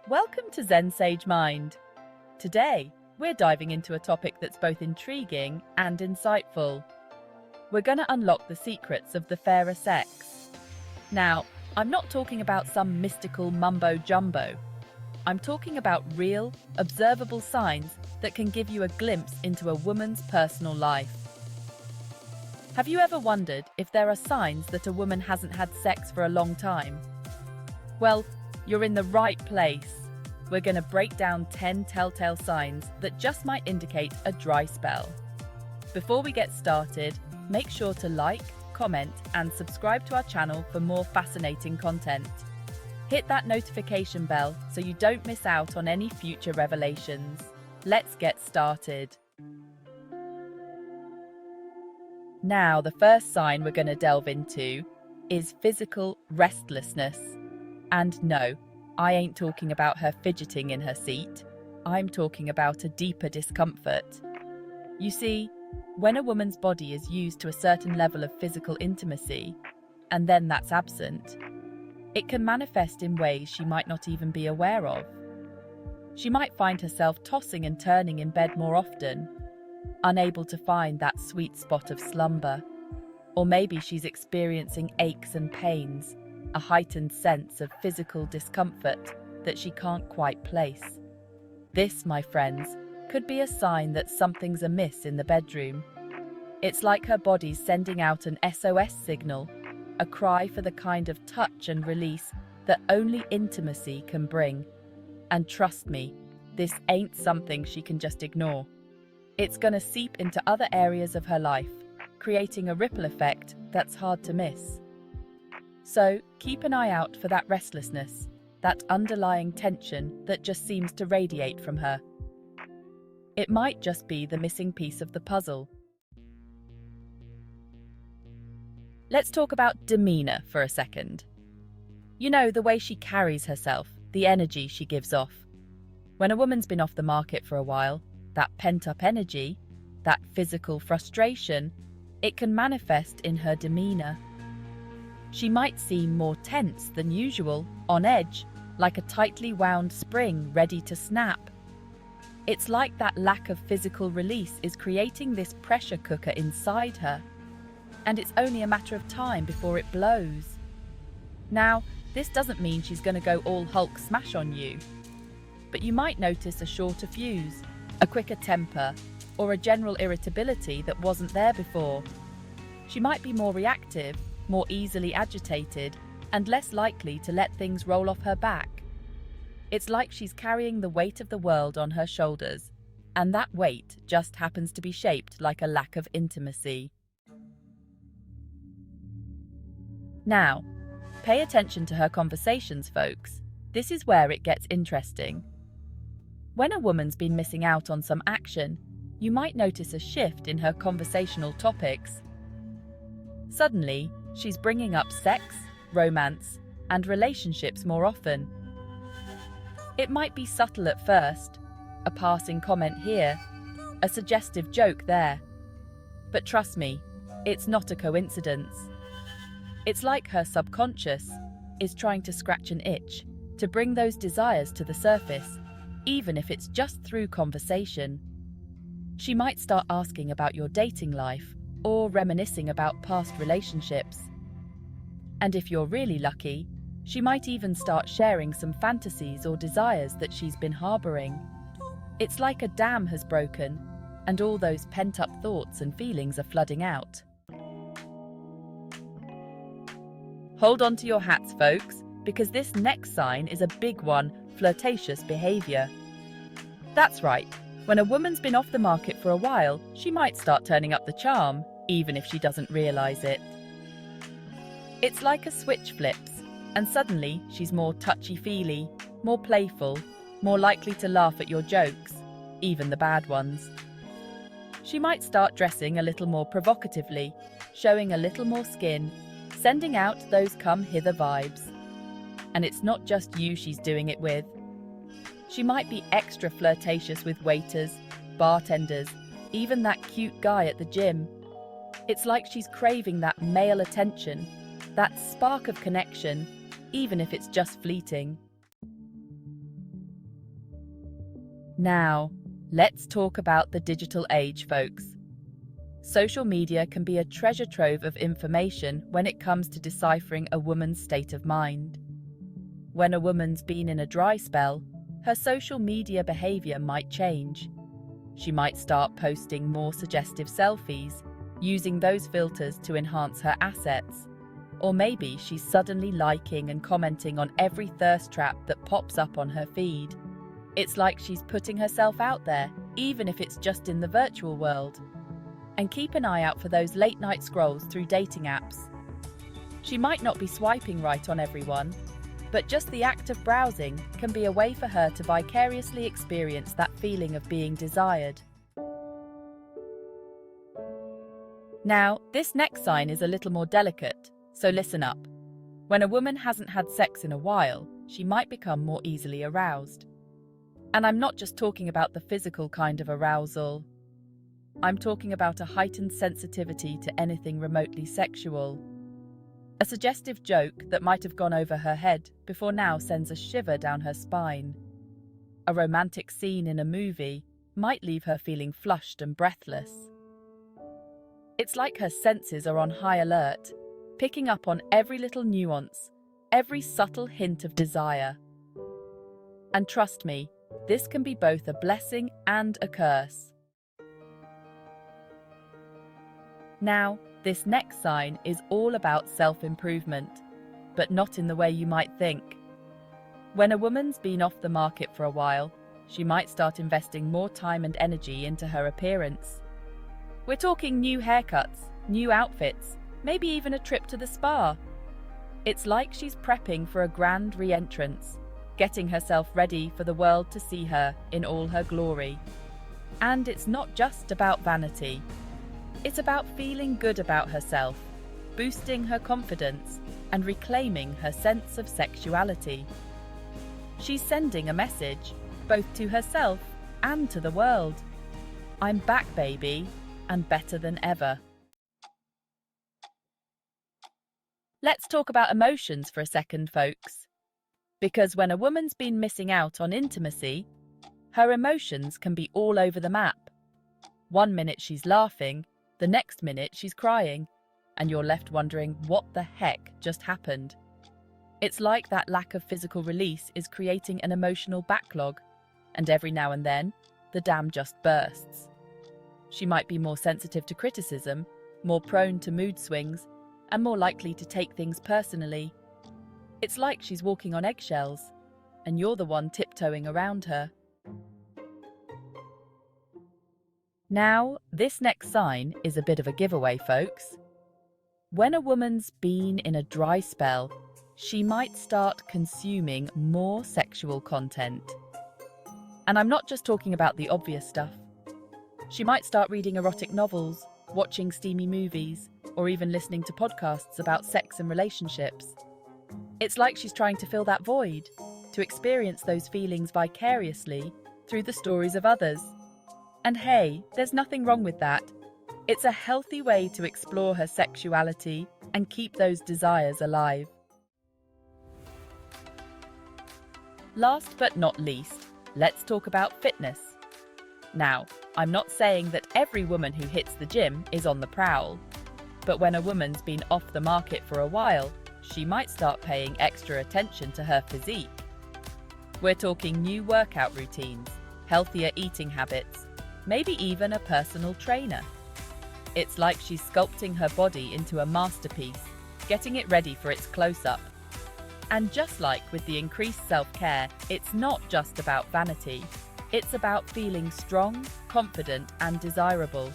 Welcome to Zen Sage Mind. Today, we're diving into a topic that's both intriguing and insightful. We're going to unlock the secrets of the fairer sex. Now, I'm not talking about some mystical mumbo-jumbo. I'm talking about real, observable signs that can give you a glimpse into a woman's personal life. Have you ever wondered if there are signs that a woman hasn't had sex for a long time? Well, you're in the right place. We're going to break down 10 telltale signs that just might indicate a dry spell. Before we get started, make sure to like, comment, and subscribe to our channel for more fascinating content. Hit that notification bell so you don't miss out on any future revelations. Let's get started. Now, the first sign we're going to delve into is physical restlessness. And no, I ain't talking about her fidgeting in her seat. I'm talking about a deeper discomfort. You see, when a woman's body is used to a certain level of physical intimacy, and then that's absent, it can manifest in ways she might not even be aware of. She might find herself tossing and turning in bed more often, unable to find that sweet spot of slumber. Or maybe she's experiencing aches and pains, a heightened sense of physical discomfort that she can't quite place. This, my friends, could be a sign that something's amiss in the bedroom. It's like her body's sending out an SOS signal, a cry for the kind of touch and release that only intimacy can bring. And trust me, this ain't something she can just ignore. It's gonna seep into other areas of her life, creating a ripple effect that's hard to miss. So, keep an eye out for that restlessness, that underlying tension that just seems to radiate from her. It might just be the missing piece of the puzzle. Let's talk about demeanor for a second. You know, the way she carries herself, the energy she gives off. When a woman's been off the market for a while, that pent-up energy, that physical frustration, it can manifest in her demeanor. She might seem more tense than usual, on edge, like a tightly wound spring ready to snap. It's like that lack of physical release is creating this pressure cooker inside her, and it's only a matter of time before it blows. Now, this doesn't mean she's going to go all Hulk smash on you, but you might notice a shorter fuse, a quicker temper, or a general irritability that wasn't there before. She might be more reactive, more easily agitated, and less likely to let things roll off her back. It's like she's carrying the weight of the world on her shoulders, and that weight just happens to be shaped like a lack of intimacy. Now, pay attention to her conversations, folks. This is where it gets interesting. When a woman's been missing out on some action, you might notice a shift in her conversational topics. Suddenly, she's bringing up sex, romance, and relationships more often. It might be subtle at first, a passing comment here, a suggestive joke there. But trust me, it's not a coincidence. It's like her subconscious is trying to scratch an itch, to bring those desires to the surface, even if it's just through conversation. She might start asking about your dating life, or reminiscing about past relationships. And if you're really lucky, she might even start sharing some fantasies or desires that she's been harboring. It's like a dam has broken, and all those pent-up thoughts and feelings are flooding out. Hold on to your hats, folks, because this next sign is a big one: flirtatious behavior. That's right. When a woman's been off the market for a while, she might start turning up the charm, even if she doesn't realize it. It's like a switch flips, and suddenly she's more touchy-feely, more playful, more likely to laugh at your jokes, even the bad ones. She might start dressing a little more provocatively, showing a little more skin, sending out those come-hither vibes. And it's not just you she's doing it with. She might be extra flirtatious with waiters, bartenders, even that cute guy at the gym. It's like she's craving that male attention, that spark of connection, even if it's just fleeting. Now, let's talk about the digital age, folks. Social media can be a treasure trove of information when it comes to deciphering a woman's state of mind. When a woman's been in a dry spell, her social media behavior might change. She might start posting more suggestive selfies, using those filters to enhance her assets. Or maybe she's suddenly liking and commenting on every thirst trap that pops up on her feed. It's like she's putting herself out there, even if it's just in the virtual world. And keep an eye out for those late-night scrolls through dating apps. She might not be swiping right on everyone, but just the act of browsing can be a way for her to vicariously experience that feeling of being desired. Now, this next sign is a little more delicate, so listen up. When a woman hasn't had sex in a while, she might become more easily aroused. And I'm not just talking about the physical kind of arousal. I'm talking about a heightened sensitivity to anything remotely sexual. A suggestive joke that might have gone over her head before now sends a shiver down her spine. A romantic scene in a movie might leave her feeling flushed and breathless. It's like her senses are on high alert, picking up on every little nuance, every subtle hint of desire. And trust me, this can be both a blessing and a curse. Now, this next sign is all about self-improvement, but not in the way you might think. When a woman's been off the market for a while, she might start investing more time and energy into her appearance. We're talking new haircuts, new outfits, maybe even a trip to the spa. It's like she's prepping for a grand re-entrance, getting herself ready for the world to see her in all her glory. And it's not just about vanity. It's about feeling good about herself, boosting her confidence, and reclaiming her sense of sexuality. She's sending a message, both to herself and to the world. I'm back, baby, and better than ever. Let's talk about emotions for a second, folks. Because when a woman's been missing out on intimacy, her emotions can be all over the map. One minute she's laughing, the next minute she's crying, and you're left wondering what the heck just happened. It's like that lack of physical release is creating an emotional backlog, and every now and then, the dam just bursts. She might be more sensitive to criticism, more prone to mood swings, and more likely to take things personally. It's like she's walking on eggshells, and you're the one tiptoeing around her. Now, this next sign is a bit of a giveaway, folks. When a woman's been in a dry spell, she might start consuming more sexual content. And I'm not just talking about the obvious stuff. She might start reading erotic novels, watching steamy movies, or even listening to podcasts about sex and relationships. It's like she's trying to fill that void, to experience those feelings vicariously through the stories of others. And hey, there's nothing wrong with that. It's a healthy way to explore her sexuality and keep those desires alive. Last but not least, let's talk about fitness. Now, I'm not saying that every woman who hits the gym is on the prowl, but when a woman's been off the market for a while, she might start paying extra attention to her physique. We're talking new workout routines, healthier eating habits, maybe even a personal trainer. It's like she's sculpting her body into a masterpiece, getting it ready for its close-up. And just like with the increased self-care, it's not just about vanity. It's about feeling strong, confident, and desirable.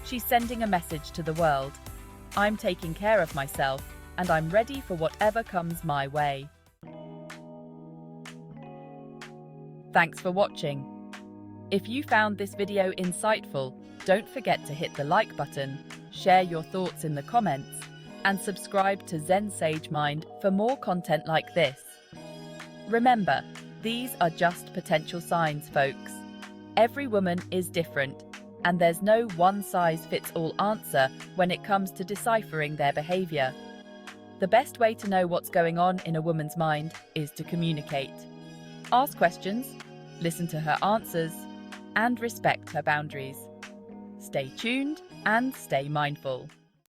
She's sending a message to the world. I'm taking care of myself, and I'm ready for whatever comes my way. Thanks for watching. If you found this video insightful, don't forget to hit the like button, share your thoughts in the comments, and subscribe to Zen Sage Mind for more content like this. Remember, these are just potential signs, folks. Every woman is different, and there's no one-size-fits-all answer when it comes to deciphering their behavior. The best way to know what's going on in a woman's mind is to communicate. Ask questions, listen to her answers, and respect her boundaries. Stay tuned and stay mindful.